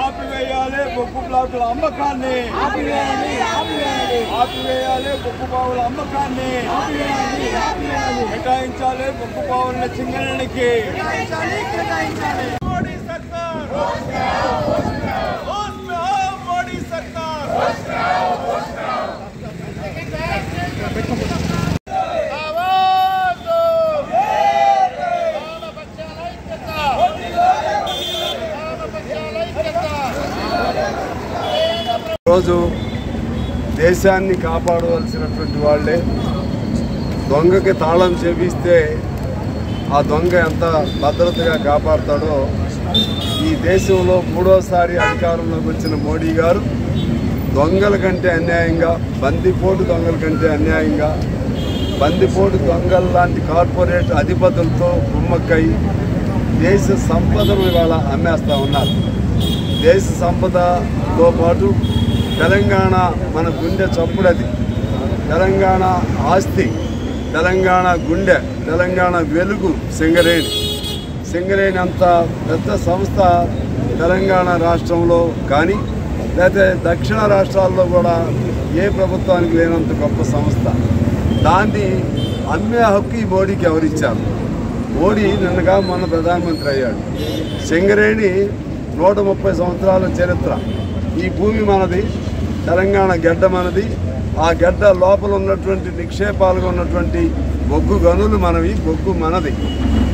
ఆపివేయాలి బొగ్గు బ్లాకుల అమ్మకాన్ని, ఆపివేయాలి బొగ్గు బావుల అమ్మకాన్ని, కేటాయించాలి బొగ్గు బావుల సింగరేణికి. మోడీ సర్కార్, మోడీ సర్కార్. రోజు దేశాన్ని కాపాడవలసినటువంటి వాళ్ళే దొంగకి తాళం చేపిస్తే ఆ దొంగ ఎంత భద్రతగా కాపాడతాడో ఈ దేశంలో మూడోసారి అధికారంలోకి వచ్చిన మోడీ గారు దొంగల కంటే అన్యాయంగా, బందిపోటు దొంగల కంటే అన్యాయంగా, బందిపోటు దొంగల లాంటి కార్పొరేట్ అధిపతులతో కుమ్మక్కై దేశ సంపదను ఇవాళ అమ్మేస్తూ ఉన్నారు. దేశ సంపదతో పాటు తెలంగాణ మన గుండె చప్పుడది, తెలంగాణ ఆస్తి, తెలంగాణ గుండె, తెలంగాణ వెలుగు సింగరేణి. సింగరేణి అంత పెద్ద సంస్థ తెలంగాణ రాష్ట్రంలో కానీ లేకపోతే దక్షిణ రాష్ట్రాల్లో కూడా ఏ ప్రభుత్వానికి లేనంత గొప్ప సంస్థ. దాన్ని అమ్మే హక్కు ఈ మోడీకి ఎవరిచ్చారు? మోడీ నిన్నగా మొన్న ప్రధానమంత్రి అయ్యాడు. సింగరేణి 130 సంవత్సరాల చరిత్ర. ఈ భూమి మనది, తెలంగాణ గడ్డ మనది. ఆ గడ్డ లోపల ఉన్నటువంటి నిక్షేపాలుగా ఉన్నటువంటి బొగ్గు గనులు మనవి, బొగ్గు మనది.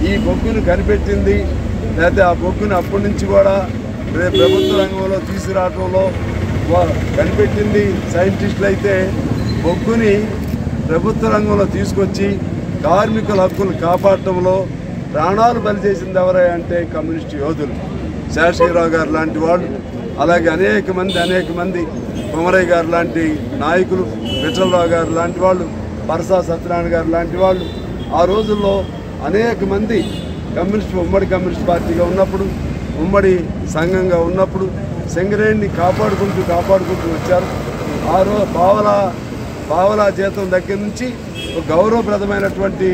ఈ బొగ్గును కనిపెట్టింది లేకపోతే ఆ బొగ్గుని అప్పటి నుంచి కూడా ప్రభుత్వ రంగంలో తీసుకురావడంలో కనిపెట్టింది సైంటిస్టులు అయితే, బొగ్గుని ప్రభుత్వ రంగంలో తీసుకొచ్చి కార్మికుల హక్కులు కాపాడటంలో ప్రాణాలు బలి చేసింది ఎవరై అంటే కమ్యూనిస్టు యోధులు. శేషగిరిరావు గారు లాంటి వాళ్ళు, అలాగే అనేక మంది కొమరయ్య గారు లాంటి నాయకులు, విఠలరావు గారు లాంటి వాళ్ళు, పరసా సత్యనారాయణ గారు లాంటి వాళ్ళు ఆ రోజుల్లో అనేక మంది ఉమ్మడి కమ్యూనిస్ట్ పార్టీగా ఉన్నప్పుడు, ఉమ్మడి సంఘంగా ఉన్నప్పుడు సింగరేణిని కాపాడుకుంటూ వచ్చారు. ఆ రోజు పావలా జీతం దగ్గర నుంచి గౌరవప్రదమైనటువంటి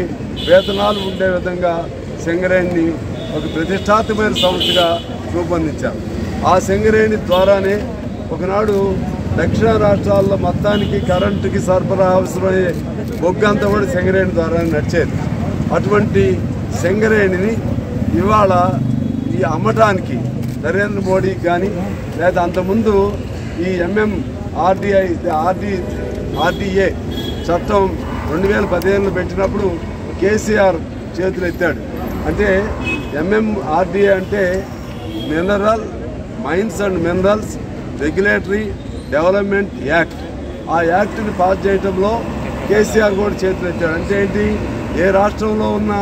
వేతనాలు ఉండే విధంగా సింగరేణిని ఒక ప్రతిష్టాత్మకమైన సంస్థగా రూపొందించారు. ఆ సింగరేణి ద్వారానే ఒకనాడు దక్షిణ రాష్ట్రాల్లో మొత్తానికి కరెంటుకి సరఫరా అవసరమయ్యే బొగ్గంతా కూడా సింగరేణి ద్వారానే నడిచేది. అటువంటి సింగరేణిని ఇవాళ ఈ అమ్మటానికి నరేంద్ర మోడీకి కానీ లేదా అంతకుముందు ఈ ఆర్డీఏ చట్టం 2015లో పెట్టినప్పుడు కేసీఆర్ చేతులు ఎత్తాడు. అంటే ఆర్డీఏ అంటే mineral mines and minerals regulatory development act. ఆ యాక్ట్ని పాస్ చేయడంలో కేసీఆర్ కూడా చేతులు ఎత్తాడు. అంటే ఏంటి? ఏ రాష్ట్రంలో ఉన్న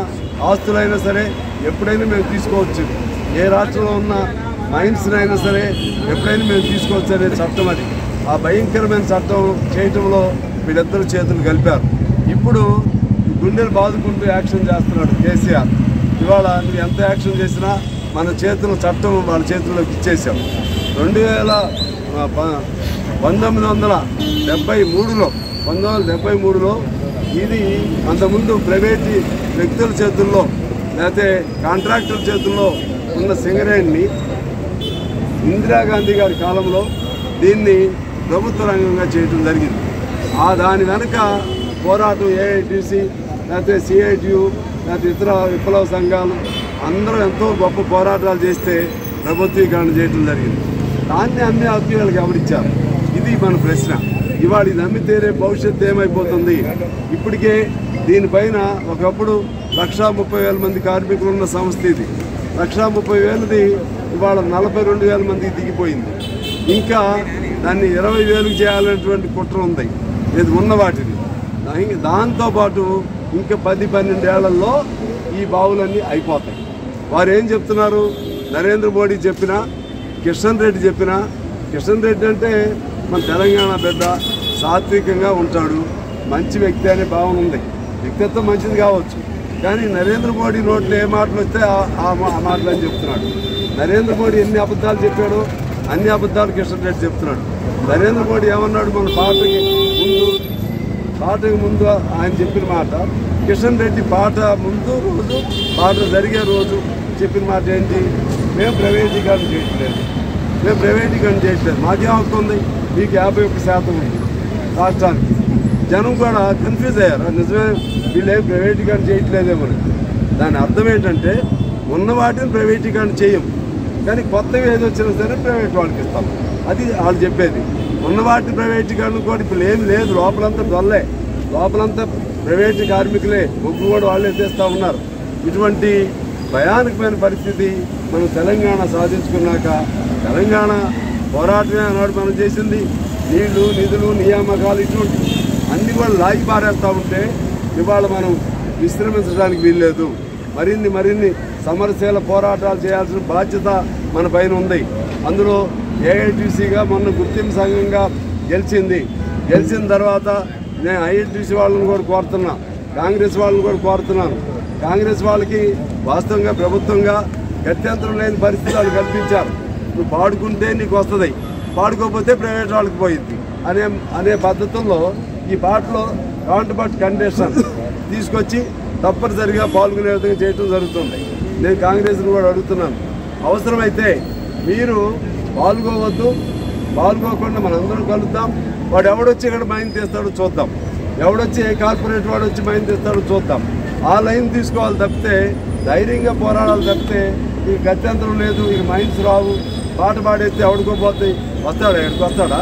ఆస్తులైనా సరే ఎప్పుడైనా మేము తీసుకోవచ్చు, ఏ రాష్ట్రంలో ఉన్న మైన్స్నైనా సరే ఎప్పుడైనా మేము తీసుకోవచ్చు అనే చట్టం అది. ఆ భయంకరమైన చట్టం చేయటంలో వీళ్ళిద్దరూ చేతులు కలిపారు. ఇప్పుడు గుండెలు బాదుకుంటూ యాక్షన్ చేస్తున్నాడు కేసీఆర్. ఇవాళ నువ్వు ఎంత యాక్షన్ చేసినా మన చట్టం వాళ్ళ చేతుల్లోకి ఇచ్చేసాం. 1973లో ఇది అంతకుముందు ప్రైవేట్ వ్యక్తుల చేతుల్లో లేకపోతే కాంట్రాక్టర్ చేతుల్లో ఉన్న సింగరేణిని ఇందిరాగాంధీ గారి కాలంలో దీన్ని ప్రభుత్వ రంగంగా చేయడం జరిగింది. దాని వెనక పోరాటం ఏఐటీసీ లేకపోతే సిఐటియు లేకపోతే ఇతర విప్లవ సంఘాలు అందరూ ఎంతో గొప్ప పోరాటాలు చేస్తే ప్రభుత్వీకరణ చేయడం జరిగింది. దాన్ని అమ్మే హక్కు వీళ్ళకి ఎవరిచ్చారు? ఇది మన ప్రశ్న. ఇవాళ ఇది అమ్మితేరే భవిష్యత్తు ఏమైపోతుంది? ఇప్పటికే దీనిపైన ఒకప్పుడు 130,000 మంది కార్మికులు ఉన్న సంస్థ ఇది. 130,000ది ఇవాళ 42,000 మందికి దిగిపోయింది. ఇంకా దాన్ని 20,000 చేయాలనేటువంటి కుట్ర ఉంది ఇది ఉన్న వాటిని. దాంతోపాటు ఇంకా 10-12 ఏళ్లలో ఈ బావులన్నీ అయిపోతాయి. వారు ఏం చెప్తున్నారు? నరేంద్ర మోడీ చెప్పినా, కిషన్ రెడ్డి చెప్పినా, కిషన్ రెడ్డి అంటే మన తెలంగాణ బిడ్డ, సాత్వికంగా ఉంటాడు, మంచి వ్యక్తి అనే భావన ఉంది. వ్యక్తిత్వం మంచిది కావచ్చు, కానీ నరేంద్ర మోడీ నోట్లో ఏ మాటలు వస్తే ఆ మాటలు అని చెప్తున్నాడు. నరేంద్ర మోడీ ఎన్ని అబద్ధాలు చెప్పాడో అన్ని అబద్ధాలు కిషన్ రెడ్డి చెప్తున్నాడు. నరేంద్ర మోడీ ఏమన్నాడు మన పాటకి ముందు ఆయన చెప్పిన మాట, కిషన్ రెడ్డి పాట ముందు రోజు పాట జరిగే రోజు చెప్పిన మాట ఏంటి? మేము ప్రైవేటీకరణ చేయట్లేదు, మాకేం హక్కు ఉంది, మీకు 51% ఉంది రాష్ట్రానికి. జనం కూడా కన్ఫ్యూజ్ అయ్యారు, నిజమే వీళ్ళేం ప్రైవేటీకరణ చేయట్లేదేమో. దాని అర్థం ఏంటంటే ఉన్న వాటిని ప్రైవేటీకరణ చేయం, కానీ కొత్తవి ఏది వచ్చినా సరే ప్రైవేట్ వాళ్ళకి ఇస్తాం. అది వాళ్ళు చెప్పేది. ఉన్న వాటిని ప్రైవేటీకరణ కూడా ఇప్పుడు ఏమి లేదు, లోపలంతా డొల్లే, లోపలంతా ప్రైవేటు కార్మికులే, బొగ్గు కూడా వాళ్ళే చేస్తూ ఉన్నారు. ఇటువంటి భయానకమైన పరిస్థితి మనం తెలంగాణ సాధించుకున్నాక, తెలంగాణ పోరాటమే అన్నాడు మనం చేసింది. నీళ్లు, నిధులు, నియామకాలు ఇటువంటి అన్నీ కూడా లాగి పారేస్తూ ఉంటే ఇవాళ మనం విశ్రమించడానికి వీల్లేదు. మరిన్ని సమరశీల పోరాటాలు చేయాల్సిన బాధ్యత మన పైన ఉంది. అందులో ఏఐటీసీగా మొన్న గుర్తింపు సంఘంగా గెలిచిన తర్వాత నేను ఐఐటీసీ వాళ్ళని కూడా కోరుతున్నా, కాంగ్రెస్ వాళ్ళని కూడా కోరుతున్నాను. కాంగ్రెస్ వాళ్ళకి వాస్తవంగా ప్రభుత్వంగా గత్యంతరం లేని పరిస్థితులు కల్పించారు. నువ్వు పాడుకుంటే నీకు వస్తుంది, పాడుకోకపోతే ప్రైవేట్ వాళ్ళకి పోయింది అనే పద్ధతుల్లో ఈ పాటలో కాంట్రిబ్యూట్ కండిషన్ తీసుకొచ్చి తప్పనిసరిగా పాల్గొనే విధంగా చేయడం జరుగుతుంది. నేను కాంగ్రెస్ని కూడా అడుగుతున్నాను, అవసరమైతే మీరు పాల్గొకుండా మనందరం కలుద్దాం. వాడు ఎవడొచ్చి ఇక్కడ మైన్ తీస్తాడో చూద్దాం, ఎవడొచ్చి ఏ కార్పొరేట్ వాడు వచ్చి మైన్ తీస్తాడో చూద్దాం. ఆ లైన్ తీసుకోవాలి తప్పితే, ధైర్యంగా పోరాడాలి తప్పితే ఈ గత్యంతరం లేదు, ఈ మైన్స్ రావు, పాట పాడేస్తే ఎవడుకోపోతాయి. వస్తాడా? ఎక్కడికి వస్తాడా?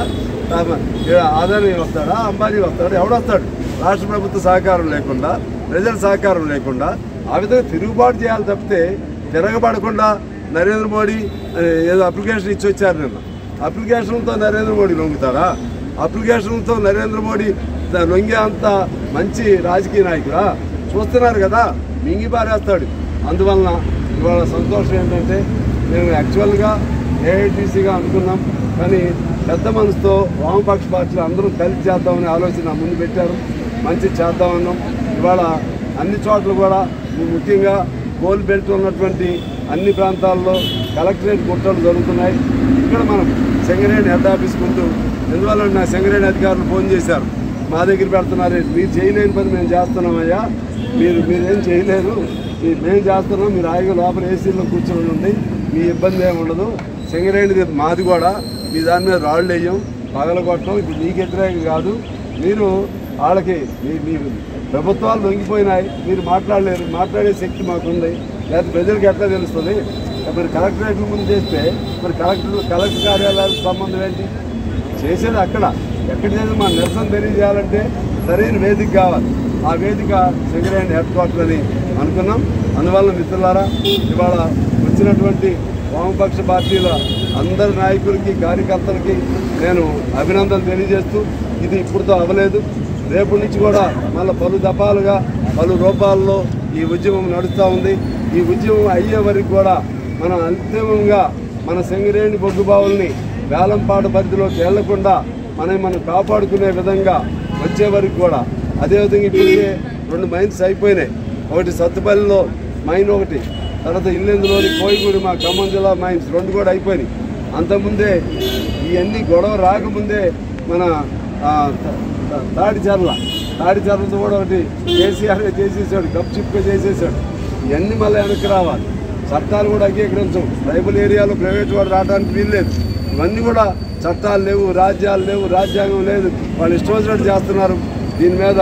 అదానీ వస్తాడా? అంబానీ వస్తాడా? ఎవడొస్తాడు? రాష్ట్ర ప్రభుత్వ సహకారం లేకుండా, ప్రజల సహకారం లేకుండా ఆ విధంగా తిరుగుబాటు చేయాలి తప్పితే, తిరగబడకుండా నరేంద్ర మోడీ ఏదో అప్లికేషన్ ఇచ్చి వచ్చారు. నిన్న అప్లికేషన్తో నరేంద్ర మోడీ లొంగుతాడా? అప్లికేషన్తో నరేంద్ర మోడీ లొంగే అంత మంచి రాజకీయ నాయకుడా? చూస్తున్నారు కదా, మింగి పారేస్తాడు. అందువలన ఇవాళ సంతోషం ఏంటంటే, మేము యాక్చువల్గా ఏఐటీసీగా అనుకున్నాం, కానీ పెద్ద మనసుతో వామపక్ష పార్టీలు అందరూ కలిసి చేద్దామనే ఆలోచన ముందు పెట్టారు. మంచి చేద్దామన్నాం. ఇవాళ అన్ని చోట్ల కూడా ముఖ్యంగా కోల్ బెల్ట్ ఉన్నటువంటి అన్ని ప్రాంతాల్లో కలెక్టరేట్ కుట్రలు జరుగుతున్నాయి. ఇక్కడ మనం సింగరేణి హెడ్ ఆఫీస్ ముందు, ఎందువల్ల నా సింగరేణి అధికారులు ఫోన్ చేశారు, మా దగ్గర పెడుతున్నారు, మీరు చేయలేని పని మేము చేస్తున్నామయ్యా, మీరేం చేయలేరు, మేము చేస్తున్నాం, మీరు హాయిగా లోపల ఏసీలో కూర్చొని ఉంది, మీ ఇబ్బంది ఏమి ఉండదు, సింగరేణి మాది కూడా, మీ దాని మీద రాళ్ళు వేయం, పగలగొట్టడం, ఇప్పుడు మీకు వ్యతిరేకం కాదు, మీరు వాళ్ళకి మీ ప్రభుత్వాలు లొంగిపోయినాయి, మీరు మాట్లాడలేరు, మాట్లాడే శక్తి మాకుంది, లేకపోతే ప్రజలకు ఎట్లా తెలుస్తుంది? మరి కలెక్టరేట్ల ముందు చేస్తే మరి కలెక్టర్ కార్యాలయాలకు సంబంధం ఏంటి? చేసేది అక్కడ ఎక్కడ చేసి మన నిరసన తెలియజేయాలంటే సరైన వేదిక కావాలి. ఆ వేదిక సింగరేణి హెడ్ క్వార్టర్ అని అనుకున్నాం. అందువల్ల మిత్రులారా, ఇవాళ వచ్చినటువంటి వామపక్ష పార్టీల అందరి నాయకులకి, కార్యకర్తలకి నేను అభినందనలు తెలియజేస్తూ, ఇది ఇప్పుడుతో అవ్వలేదు, రేపు నుంచి కూడా మళ్ళీ పలు దఫాలుగా పలు రూపాల్లో ఈ ఉద్యమం నడుస్తూ ఉంది. ఈ ఉద్యమం అయ్యే వరకు కూడా మనం అంతిమంగా మన సింగరేణి బొగ్గుబావుల్ని వేలంపాట పరిధిలోకి వెళ్లకుండా మనం కాపాడుకునే విధంగా వచ్చే వరకు కూడా, అదేవిధంగా ఇప్పటికే 2 మైన్స్ అయిపోయినాయి. ఒకటి సత్తుపల్లిలో మైన్, ఒకటి తర్వాత ఇల్లెందులోని కోయిగూడి మా ఖమ్మం జిల్లా మైన్స్ 2 కూడా అయిపోయినాయి. అంతకుముందే ఇవన్నీ గొడవ రాకముందే మన తాడిచర్లతో కూడా ఒకటి కేసీఆర్ చేసేసాడు, గప్చిప్గా చేసేసాడు. ఇవన్నీ మళ్ళీ వెనక్కి రావాలి. చట్టాలు కూడా అంగీకరించం, ట్రైబల్ ఏరియాలో ప్రైవేట్ వాడు రావడానికి వీల్లేదు. ఇవన్నీ కూడా చట్టాలు లేవు, రాజ్యాలు లేవు, రాజ్యాంగం లేదు, వాళ్ళు ఇష్టం వచ్చినట్టు చేస్తున్నారు. దీని మీద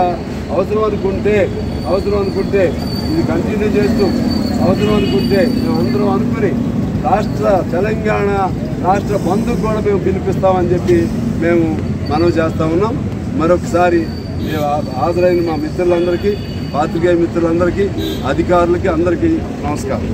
అవసరం అనుకుంటే ఇది కంటిన్యూ చేస్తూ, అవసరం అనుకుంటే మేము అందరం అనుకుని తెలంగాణ రాష్ట్ర బంధుకు కూడా మేము పిలిపిస్తామని చెప్పి మేము మనవి చేస్తూ ఉన్నాం. మరొకసారి హాజరైన మా మిత్రులందరికీ, పాత్రికేయ మిత్రులందరికీ, అధికారులకి అందరికీ నమస్కారం.